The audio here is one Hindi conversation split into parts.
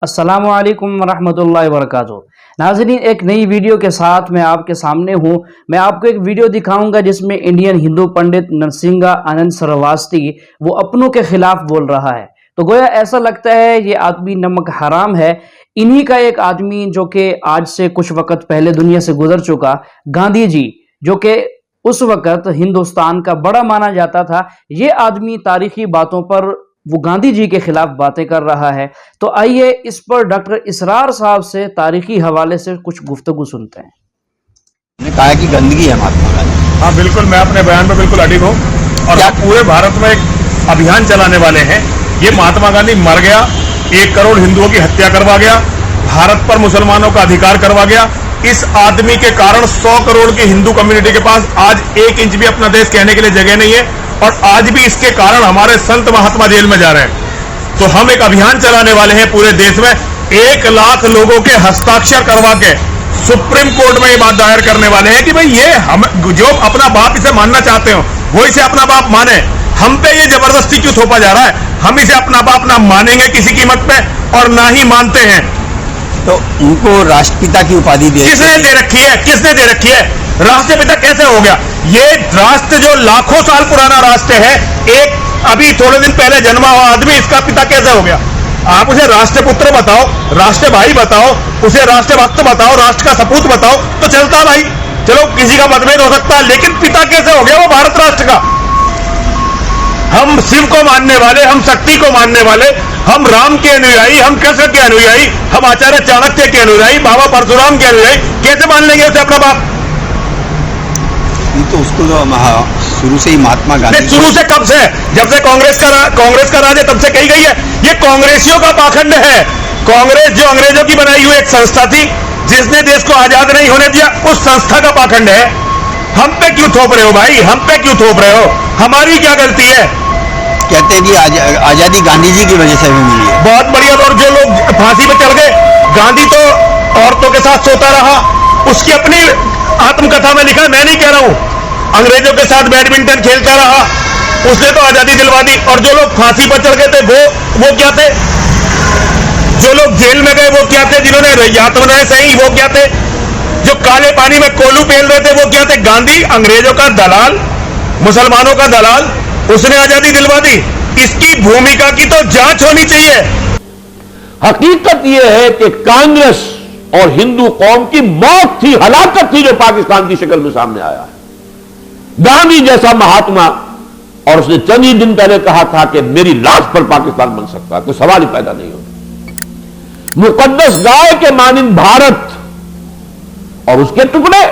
अस्सलामुअलैकुम वरहमतुल्लाहि वबरकातुहू। नाज़रीन, एक नई वीडियो के साथ मैं आपके सामने हूँ। मैं आपको एक वीडियो दिखाऊंगा जिसमें इंडियन हिंदू पंडित नरसिंगा आनंद सरवास्ती वो अपनों के खिलाफ बोल रहा है। तो गोया ऐसा लगता है ये आदमी नमक हराम है। इन्हीं का एक आदमी जो कि आज से कुछ वक्त पहले दुनिया से गुजर चुका, गांधी जी, जो कि उस वक्त हिंदुस्तान का बड़ा माना जाता था, ये आदमी तारीखी बातों पर वो गांधी जी के खिलाफ बातें कर रहा है। तो आइए इस पर डॉक्टर इसरार साहब से तारीखी हवाले से कुछ गुफ्तगू सुनते हैं। ने कहा कि गंदगी है महात्मा गांधी। हाँ बिल्कुल, मैं अपने बयान में बिल्कुल अडिग हूँ और हम पूरे भारत में एक अभियान चलाने वाले हैं। ये महात्मा गांधी मर गया, 1 करोड़ हिंदुओं की हत्या करवा गया, भारत पर मुसलमानों का अधिकार करवा गया। इस आदमी के कारण 100 करोड़ की हिंदू कम्युनिटी के पास आज 1 इंच भी अपना देश कहने के लिए जगह नहीं है और आज भी इसके कारण हमारे संत महात्मा जेल में जा रहे हैं। तो हम एक अभियान चलाने वाले हैं पूरे देश में, 1 लाख लोगों के हस्ताक्षर करवा के सुप्रीम कोर्ट में ये बात दायर करने वाले हैं कि भाई ये हम जो अपना बाप इसे मानना चाहते हो वो इसे अपना बाप माने। हम पे ये जबरदस्ती क्यों थोपा जा रहा है? हम इसे अपना बाप ना मानेंगे किसी कीमत पे और ना ही मानते हैं। तो उनको राष्ट्रपिता की उपाधि किसने दे रखी है? किसने दे रखी है? राष्ट्रपिता कैसे हो गया? ये राष्ट्र जो लाखों साल पुराना राष्ट्र है, एक अभी थोड़े दिन पहले जन्मा हुआ आदमी इसका पिता कैसे हो गया? आप उसे राष्ट्रपुत्र बताओ, राष्ट्र भाई बताओ, उसे राष्ट्रभक्त बताओ, राष्ट्र का सपूत बताओ तो चलता भाई। चलो किसी का मतभेद हो सकता है, लेकिन पिता कैसे हो गया वो भारत राष्ट्र का? हम शिव को मानने वाले, हम शक्ति को मानने वाले, हम राम के अनुयायी, हम कृष्ण के अनुयायी, हम आचार्य चाणक्य के अनुयायी, बाबा परशुराम के अनुयायी, कैसे मान लेंगे उसे अपना बाप? तो उसको तो शुरू से ही महात्मा गांधी, शुरू से कब से? जब से कांग्रेस का राज है तब से कही गई है। ये कांग्रेसियों का पाखंड है। कांग्रेस जो अंग्रेजों की बनाई हुई एक संस्था थी जिसने देश को आजाद नहीं होने दिया, उस संस्था का पाखंड है। हम पे क्यों थोप रहे हो भाई? हम पे क्यों थोप रहे हो? हमारी क्या गलती है? कहते हैं कि आजादी गांधी जी की वजह से भी मिली है। बहुत बढ़िया। और जो लोग फांसी पे चढ़ गए, गांधी तो औरतों के साथ सोता रहा, उसकी अपनी आत्मकथा में लिखा, मैं नहीं कह रहा हूं। अंग्रेजों के साथ बैडमिंटन खेलता रहा, उसने तो आजादी दिलवा दी। और जो लोग फांसी पर चढ़ गए थे वो क्या थे? जो लोग जेल में गए वो क्या थे? जिन्होंने यातनाएं सही वो क्या थे? जो काले पानी में कोलू पेल रहे थे वो क्या थे? गांधी अंग्रेजों का दलाल, मुसलमानों का दलाल, उसने आजादी दिलवा दी। इसकी भूमिका की तो जांच होनी चाहिए। हकीकत यह है कि कांग्रेस और हिंदू कौम की मौत थी, हलाकत थी जो पाकिस्तान की शक्ल में सामने आया है। गांधी जैसा महात्मा, और उसने चंद ही दिन पहले कहा था कि मेरी लाश पर पाकिस्तान बन सकता है, कोई सवाल ही पैदा नहीं होता। मुकद्दस गाय के मानिंद भारत और उसके टुकड़े,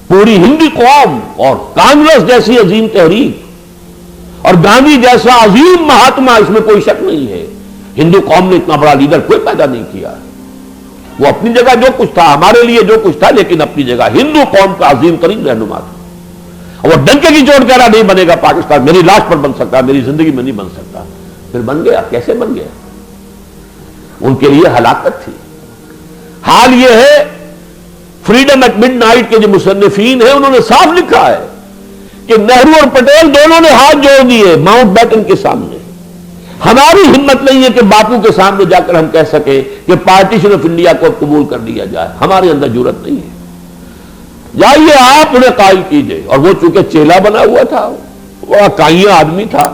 पूरी हिंदी कौम और कांग्रेस जैसी अजीम तहरीक और गांधी जैसा अजीम महात्मा, इसमें कोई शक नहीं है। हिंदू कौम ने इतना बड़ा लीडर कोई पैदा नहीं किया। वो अपनी जगह जो कुछ था, हमारे लिए जो कुछ था, लेकिन अपनी जगह हिंदू कौम का अजीम तरीन रहनुमा था। और वो डंके की चोट कह रहा नहीं बनेगा पाकिस्तान, मेरी लाश पर बन सकता, मेरी जिंदगी में नहीं बन सकता। फिर बन गया। कैसे बन गया? उनके लिए हलाकत थी। हाल यह है, फ्रीडम एट मिडनाइट के जो मुसन्निफीन है उन्होंने साफ लिखा है कि नेहरू और पटेल दोनों ने हाथ जोड़ दिए माउंटबेटन के सामने। हमारी हिम्मत नहीं है कि बापू के सामने जाकर हम कह सके कि पार्टीशन ऑफ इंडिया को कबूल कर लिया जाए, हमारे अंदर जरूरत नहीं है। जाइए आप उन्हें कायल कीजिए। और वो चूंकि चेला बना हुआ था, बड़ा काइया आदमी था,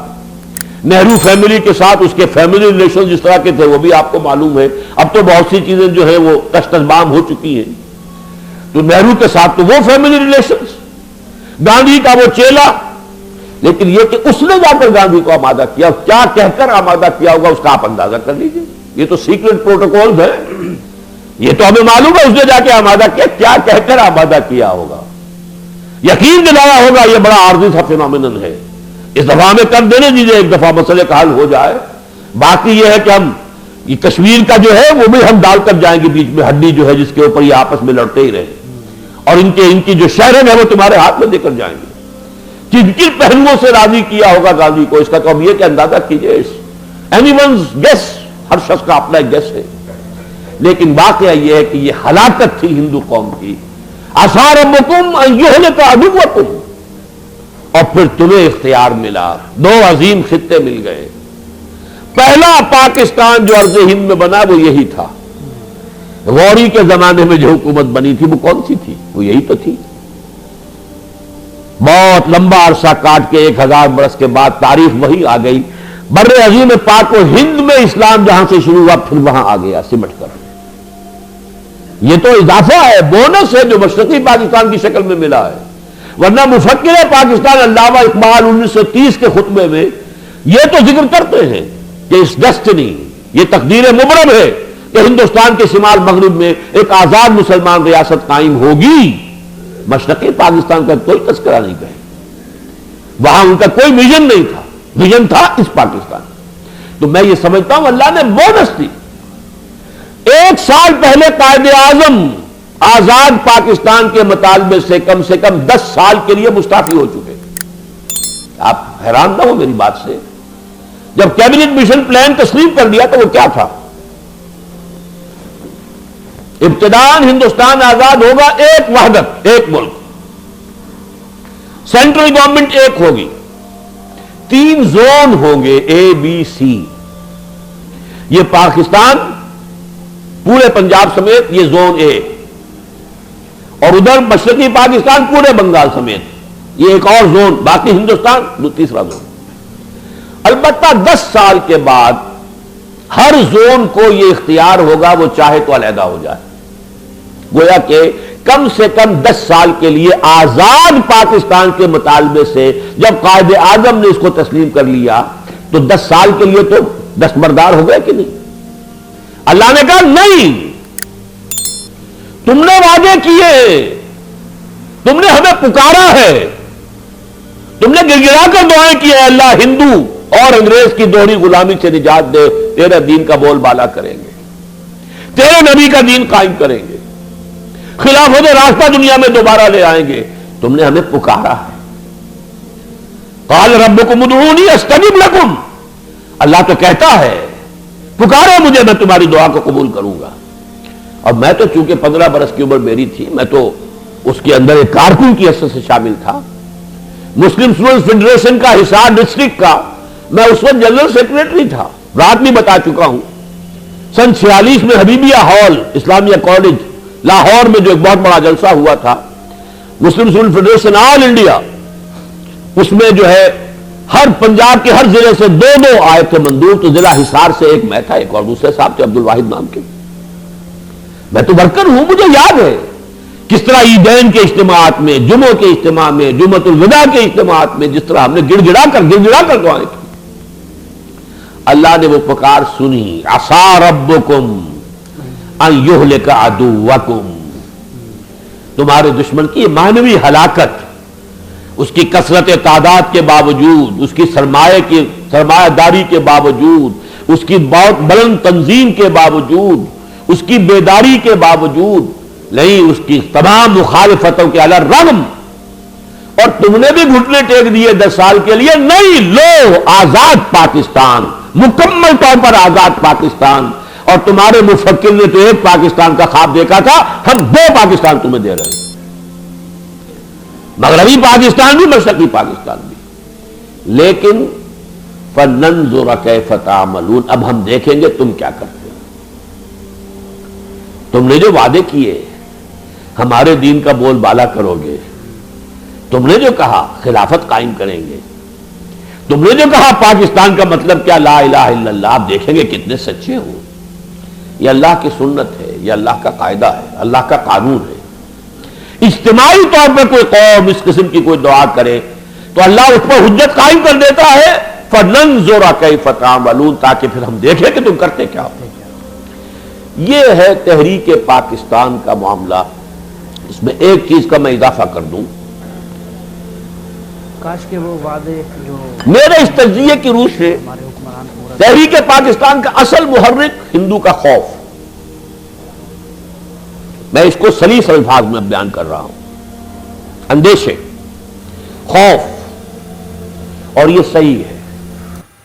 नेहरू फैमिली के साथ उसके फैमिली रिलेशन जिस तरह के थे वो भी आपको मालूम है। अब तो बहुत सी चीजें जो है वो तश्तबाम हो चुकी हैं। तो नेहरू के साथ तो वो फैमिली रिलेशंस, गांधी का वो चेला, लेकिन ये कि उसने जाकर गांधी को आमादा किया, क्या कहकर आमादा किया होगा उसका आप अंदाजा कर लीजिए। ये तो सीक्रेट प्रोटोकॉल है, ये तो हमें मालूम है उसने जाके आमादा किया, क्या कहकर आमादा किया होगा। यकीन दिलाया होगा। ये बड़ा आर्जी सा फिनोमिनन है। इस दफा हमें कर देने दीजिए, एक दफा मसले का हल हो जाए। बाकी यह है कि हम ये कश्मीर का जो है वो भी हम डालकर जाएंगे बीच में, हड्डी जो है जिसके ऊपर ये आपस में लड़ते ही रहे, और इनकी जो शहरन है वो तुम्हारे हाथ में देकर जाएंगे। किन किन पहलुओं से राजी किया होगा गांधी को, इसका तो हम ये क्या अंदाजा कीजिए। एनीवन्स गेस, हर शख्स का अपना एक गेस है। लेकिन वाकया यह है कि यह हलाकत थी हिंदू कौम की। आसार मुकुम का अभिवकुम, और फिर तुम्हें इख्तियार मिला, 2 अजीम खित्ते मिल गए। पहला पाकिस्तान जो अर्ज हिंद में बना वो यही था। गौरी के जमाने में जो हुकूमत बनी थी वो कौन सी थी? वो यही तो थी। बहुत लंबा अरसा काट के 1000 बरस के बाद तारीख वही आ गई। बर्रे अजीम पाक व हिंद में इस्लाम जहां से शुरू हुआ फिर वहां आ गया सिमट कर। यह तो इजाफा है, बोनस है जो मशरकी पाकिस्तान की शक्ल में मिला है। वरना मुफक्किर पाकिस्तान अल्लामा इकबाल 1930 के खुतबे में यह तो जिक्र करते हैं कि इस डेस्टिनी, ये तकदीर मुबरम है कि हिंदुस्तान के शिमाल मगरिब में एक आजाद मुसलमान रियासत कायम होगी। मशरकी पाकिस्तान का कोई तस्करा नहीं कहे, वहां उनका कोई विजन नहीं था, विजन था इस पाकिस्तान। तो मैं ये समझता हूं अल्लाह ने बोनस दी। 1 साल पहले कायदे आजम आजाद पाकिस्तान के मुतालबे से कम 10 साल के लिए मुस्ताफी हो चुके। आप हैरान ना हो मेरी बात से। जब कैबिनेट मिशन प्लान तस्लीम कर दिया तो वो क्या था? इब्तिदान हिंदुस्तान आजाद होगा, एक वहदत, एक मुल्क, सेंट्रल गवर्नमेंट एक होगी, 3 जोन होंगे ABC। ये पाकिस्तान पूरे पंजाब समेत ये जोन A, और उधर मशरकी पाकिस्तान पूरे बंगाल समेत ये एक और जोन, बाकी हिंदुस्तान तीसरा जोन। अलबत्ता 10 साल के बाद हर जोन को यह इख्तियार होगा वो चाहे तो अलहदा हो जाए। गोया कि कम से कम 10 साल के लिए आजाद पाकिस्तान के मुतालबे से जब कायदे आजम ने इसको तस्लीम कर लिया तो 10 साल के लिए तो दस्तबरदार हो गए कि नहीं? अल्लाह ने कहा नहीं, तुमने वादे किए, तुमने हमें पुकारा है, तुमने गिड़गिड़ा कर दुआएं की है, अल्लाह हिंदू और अंग्रेज की दोहरी गुलामी से निजात दे, तेरे दीन का बोलबाला करेंगे, तेरे नबी का दीन कायम करेंगे, खिलाफत रास्ता दुनिया में दोबारा ले आएंगे। तुमने हमें पुकारा है। क़ाल रब्बुकुम उदऊनी अस्तजिब लकुम, अल्लाह तो कहता है पुकारो मुझे, मैं तुम्हारी दुआ को कबूल करूंगा। और मैं तो चूंकि 15 बरस की उम्र मेरी थी, मैं तो उसके अंदर एक कारकुन की हैसियत से शामिल था। मुस्लिम स्टूडेंट्स फेडरेशन का हिसार डिस्ट्रिक्ट का मैं उस वक्त जनरल सेक्रेटरी था। रात भी बता चुका हूं, सन 46 में हबीबिया हॉल इस्लामिया कॉलेज लाहौर में जो एक बहुत बड़ा जलसा हुआ था, मुस्लिम स्टूडेंट फेडरेशन ऑल इंडिया, उसमें जो है हर पंजाब के हर जिले से 2 आए थे मंदूर। तो जिला हिसार से एक मैं था, एक और दूसरे साहब थे अब्दुल वाहिद नाम के। मैं तो वर्कर हूं, मुझे याद है किस तरह ईदैन के इज्तिमात में, जुमों के इज्तिमा में, जुमतुल विदा के इज्तिमात में जिस तरह हमने गिड़गिड़ा कर दुआएं की। अल्लाह ने वो पुकार सुनी, असा रब्बुकुम अन युहलिका अदुव्वकुम, तुम्हारे दुश्मन की मानवी हलाकत, उसकी कसरत तादाद के बावजूद, उसकी सरमायादारी के बावजूद, उसकी बहुत बुलंद तंजीम के बावजूद, उसकी बेदारी के बावजूद, नहीं उसकी तमाम मुखालिफतों के अला रगम, और तुमने भी घुटने टेक दिए 10 साल के लिए। नहीं, लो आजाद पाकिस्तान, मुकम्मल तौर पर आजाद पाकिस्तान। और तुम्हारे मुफक्किर ने तो एक पाकिस्तान का ख्वाब देखा था, हम 2 पाकिस्तान तुम्हें दे रहे हैं, मगरबी पाकिस्तान भी मशरकी पाकिस्तान भी। लेकिन फनंजुर कैफ तामलून, अब हम देखेंगे तुम क्या करते हो। तुमने जो वादे किए हमारे दीन का बोलबाला करोगे, तुमने जो कहा खिलाफत कायम करेंगे, तुमने जो कहा पाकिस्तान का मतलब क्या, ला इलाहा इल्लल्लाह, आप देखेंगे कितने सच्चे हो। यह अल्लाह की सुन्नत है, यह अल्लाह का कायदा है, अल्लाह का कानून है। इज्तिमाई तौर पर कोई कौम इस किस्म की कोई दुआ करे तो अल्लाह उस पर हुज्जत कायम कर देता है, फनंजुर कैफ तामलून, ताकि फिर हम देखें कि तुम करते क्या हो। यह है तहरीक पाकिस्तान का मामला। इसमें एक चीज का मैं इजाफा कर दूं, काश के वो वादे जो मेरे इस तज्जिये की रूह से हमारे हुक्मरान पूरा तहरीक पाकिस्तान का असल मुहर्रिक हिंदू का खौफ, मैं इसको सलीस अल्फाज में बयान कर रहा हूं, अंदेशे, खौफ, और ये सही है।